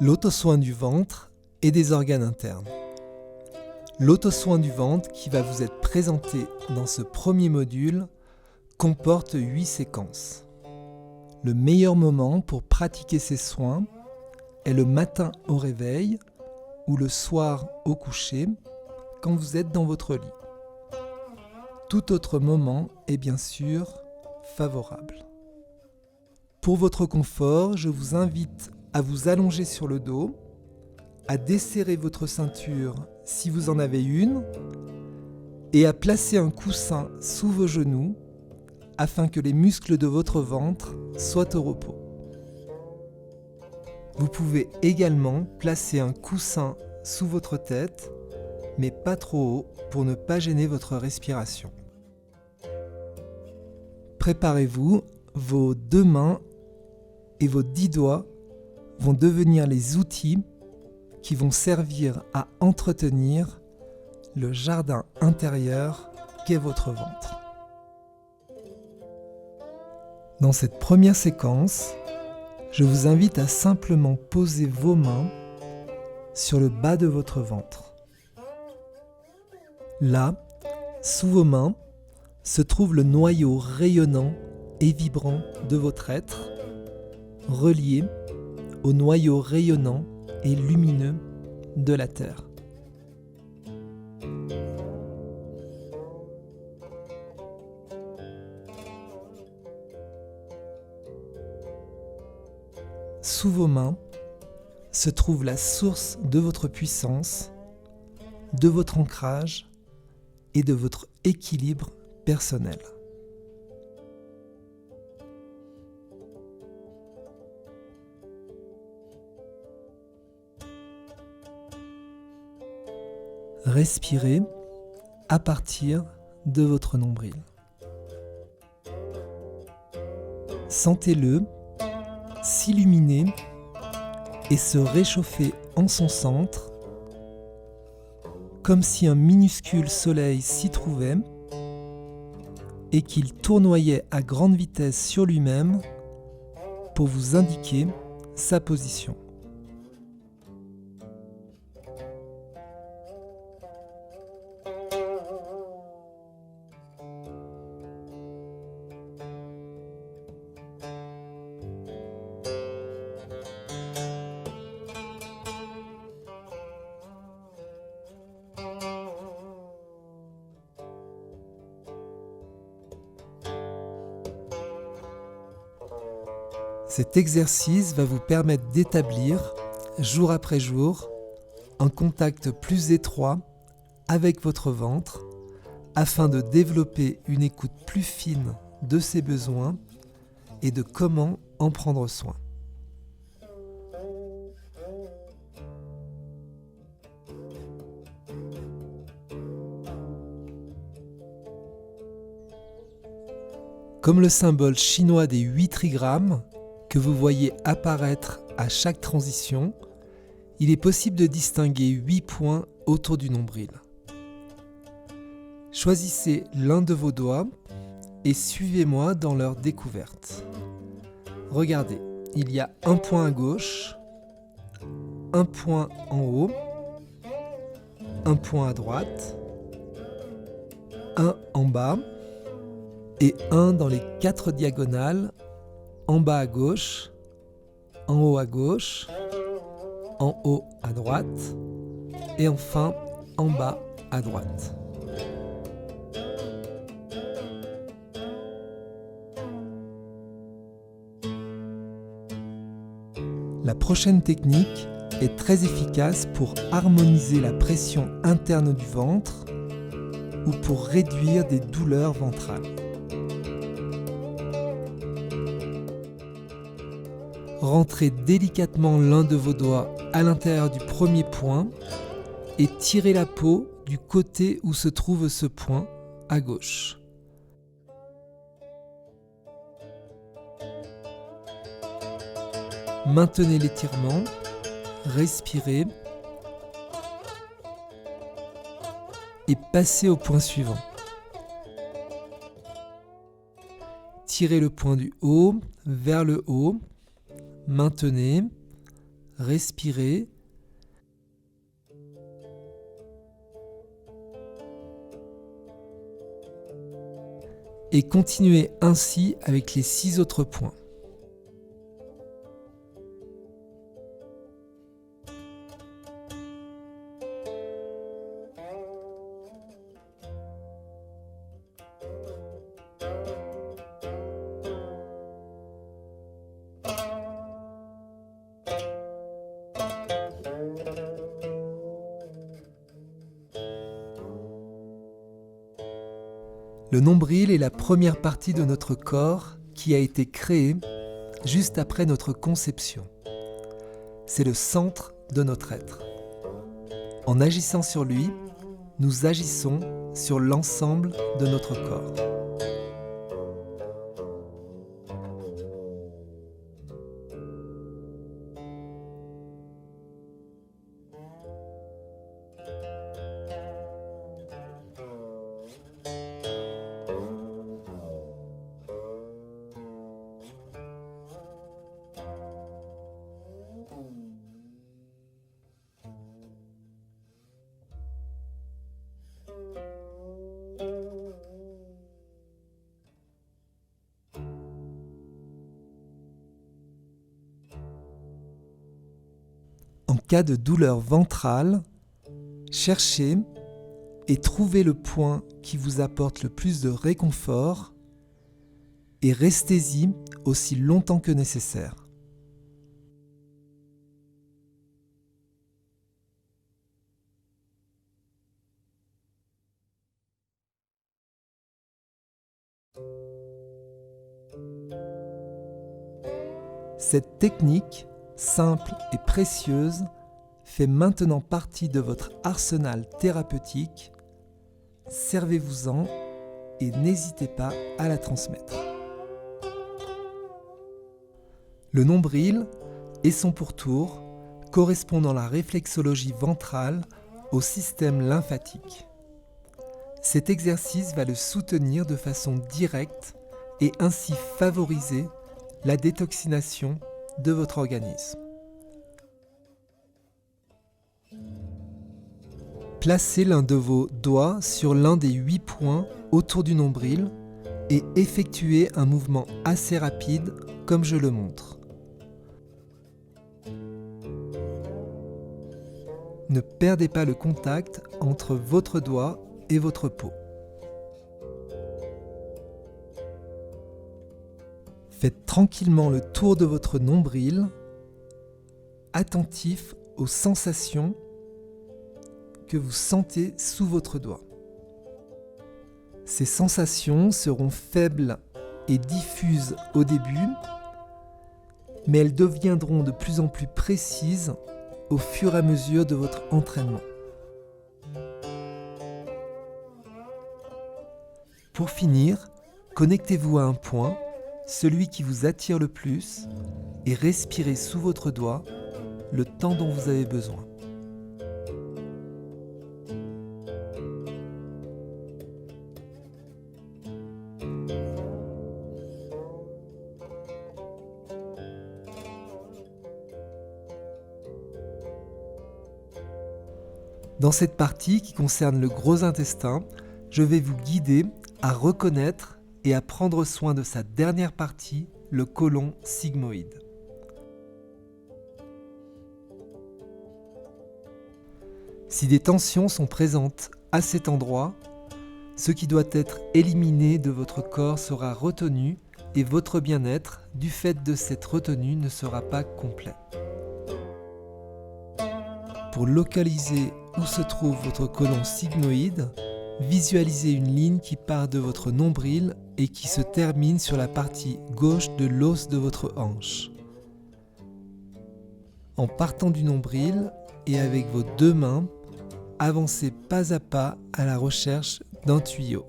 L'auto-soin du ventre et des organes internes. L'auto-soin du ventre qui va vous être présenté dans ce premier module comporte 8 séquences. Le meilleur moment pour pratiquer ces soins est le matin au réveil ou le soir au coucher quand vous êtes dans votre lit. Tout autre moment est bien sûr favorable. Pour votre confort, je vous invite à vous allonger sur le dos, à desserrer votre ceinture si vous en avez une et à placer un coussin sous vos genoux afin que les muscles de votre ventre soient au repos. Vous pouvez également placer un coussin sous votre tête, mais pas trop haut pour ne pas gêner votre respiration. Préparez-vous, vos 2 mains et vos 10 doigts vont devenir les outils qui vont servir à entretenir le jardin intérieur qu'est votre ventre. Dans cette première séquence, je vous invite à simplement poser vos mains sur le bas de votre ventre. Là, sous vos mains, se trouve le noyau rayonnant et vibrant de votre être, relié au noyau rayonnant et lumineux de la Terre. Sous vos mains se trouve la source de votre puissance, de votre ancrage et de votre équilibre personnel. Respirez à partir de votre nombril. Sentez-le s'illuminer et se réchauffer en son centre, comme si un minuscule soleil s'y trouvait et qu'il tournoyait à grande vitesse sur lui-même pour vous indiquer sa position. Cet exercice va vous permettre d'établir, jour après jour, un contact plus étroit avec votre ventre afin de développer une écoute plus fine de ses besoins et de comment en prendre soin. Comme le symbole chinois des 8 trigrammes, que vous voyez apparaître à chaque transition, il est possible de distinguer 8 points autour du nombril. Choisissez l'un de vos doigts et suivez-moi dans leur découverte. Regardez, il y a un point à gauche, un point en haut, un point à droite, un en bas et un dans les 4 diagonales, en bas à gauche, en haut à gauche, en haut à droite et enfin en bas à droite. La prochaine technique est très efficace pour harmoniser la pression interne du ventre ou pour réduire des douleurs ventrales. Rentrez délicatement l'un de vos doigts à l'intérieur du premier point et tirez la peau du côté où se trouve ce point à gauche. Maintenez l'étirement, respirez et passez au point suivant. Tirez le point du haut vers le haut, maintenez, respirez. Et continuez ainsi avec les 6 autres points. Le nombril est la première partie de notre corps qui a été créée juste après notre conception. C'est le centre de notre être. En agissant sur lui, nous agissons sur l'ensemble de notre corps. En cas de douleur ventrale, cherchez et trouvez le point qui vous apporte le plus de réconfort et restez-y aussi longtemps que nécessaire. Cette technique, simple et précieuse, fait maintenant partie de votre arsenal thérapeutique. Servez-vous-en et n'hésitez pas à la transmettre. Le nombril et son pourtour correspondent dans la réflexologie ventrale au système lymphatique. Cet exercice va le soutenir de façon directe et ainsi favoriser la détoxination de votre organisme. Placez l'un de vos doigts sur l'un des 8 points autour du nombril et effectuez un mouvement assez rapide comme je le montre. Ne perdez pas le contact entre votre doigt et votre peau. Faites tranquillement le tour de votre nombril, attentif aux sensations que vous sentez sous votre doigt. Ces sensations seront faibles et diffuses au début, mais elles deviendront de plus en plus précises au fur et à mesure de votre entraînement. Pour finir, connectez-vous à un point, celui qui vous attire le plus, et respirez sous votre doigt le temps dont vous avez besoin. Dans cette partie qui concerne le gros intestin, je vais vous guider à reconnaître et à prendre soin de sa dernière partie, le côlon sigmoïde. Si des tensions sont présentes à cet endroit, ce qui doit être éliminé de votre corps sera retenu et votre bien-être, du fait de cette retenue, ne sera pas complet. Pour localiser où se trouve votre côlon sigmoïde, visualisez une ligne qui part de votre nombril et qui se termine sur la partie gauche de l'os de votre hanche. En partant du nombril et avec vos 2 mains, avancez pas à pas à la recherche d'un tuyau.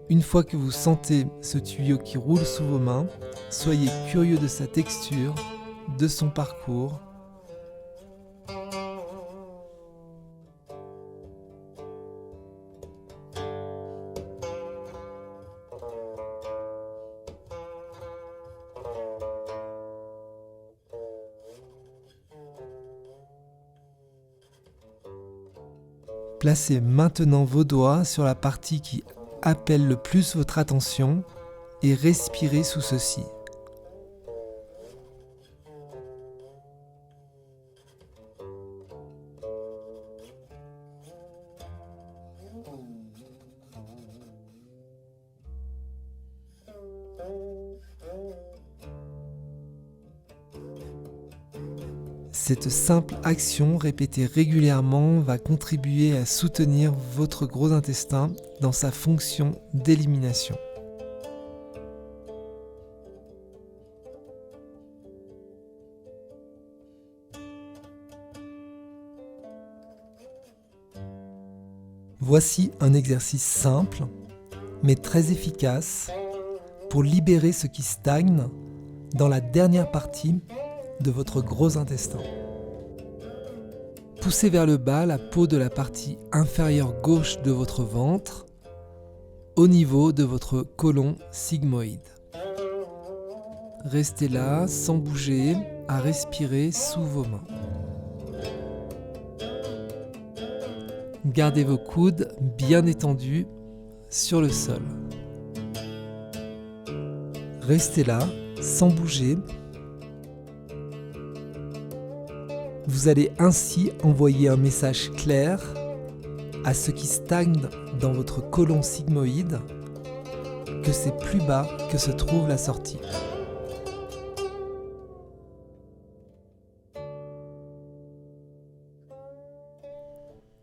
Une fois que vous sentez ce tuyau qui roule sous vos mains, soyez curieux de sa texture, de son parcours. Placez maintenant vos doigts sur la partie qui appelle le plus votre attention et respirez sous ceci. Cette simple action répétée régulièrement va contribuer à soutenir votre gros intestin dans sa fonction d'élimination. Voici un exercice simple, mais très efficace pour libérer ce qui stagne dans la dernière partie de votre gros intestin. Poussez vers le bas la peau de la partie inférieure gauche de votre ventre au niveau de votre côlon sigmoïde. Restez là sans bouger, à respirer sous vos mains. Gardez vos coudes bien étendus sur le sol. Restez là sans bouger. Vous allez ainsi envoyer un message clair à ce qui stagne dans votre côlon sigmoïde que c'est plus bas que se trouve la sortie.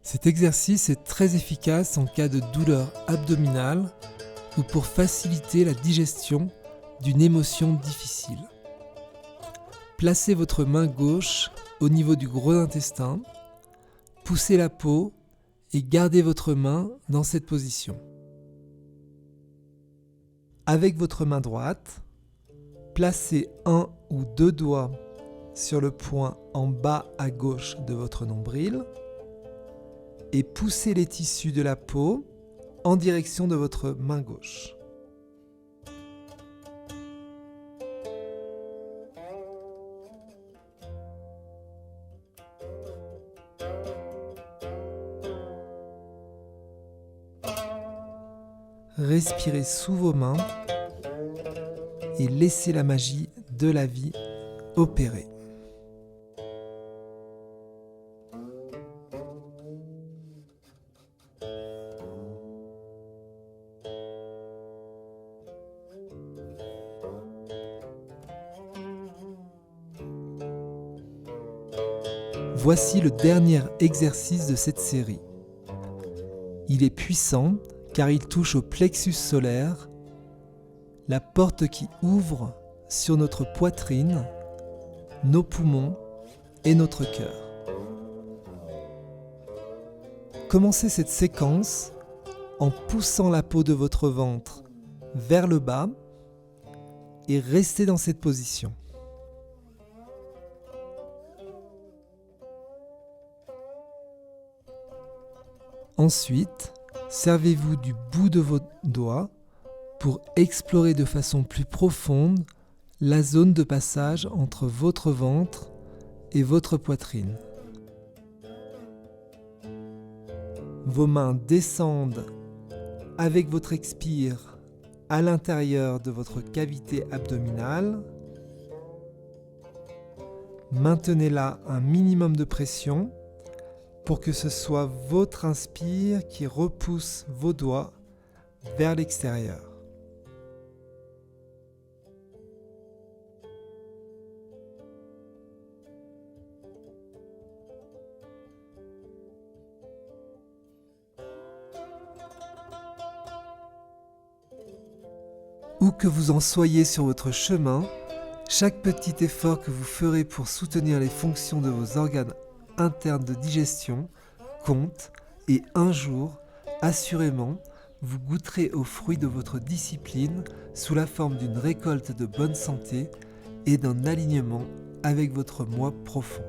Cet exercice est très efficace en cas de douleur abdominale ou pour faciliter la digestion d'une émotion difficile. Placez votre main gauche au niveau du gros intestin, poussez la peau et gardez votre main dans cette position. Avec votre main droite, placez un ou deux doigts sur le point en bas à gauche de votre nombril et poussez les tissus de la peau en direction de votre main gauche. Respirez sous vos mains et laissez la magie de la vie opérer. Voici le dernier exercice de cette série. Il est puissant car il touche au plexus solaire, la porte qui ouvre sur notre poitrine, nos poumons et notre cœur. Commencez cette séquence en poussant la peau de votre ventre vers le bas et restez dans cette position. Ensuite, servez-vous du bout de vos doigts pour explorer de façon plus profonde la zone de passage entre votre ventre et votre poitrine. Vos mains descendent avec votre expire à l'intérieur de votre cavité abdominale. Maintenez là un minimum de pression pour que ce soit votre inspire qui repousse vos doigts vers l'extérieur. Où que vous en soyez sur votre chemin, chaque petit effort que vous ferez pour soutenir les fonctions de vos organes internes de digestion compte et un jour, assurément, vous goûterez aux fruits de votre discipline sous la forme d'une récolte de bonne santé et d'un alignement avec votre moi profond.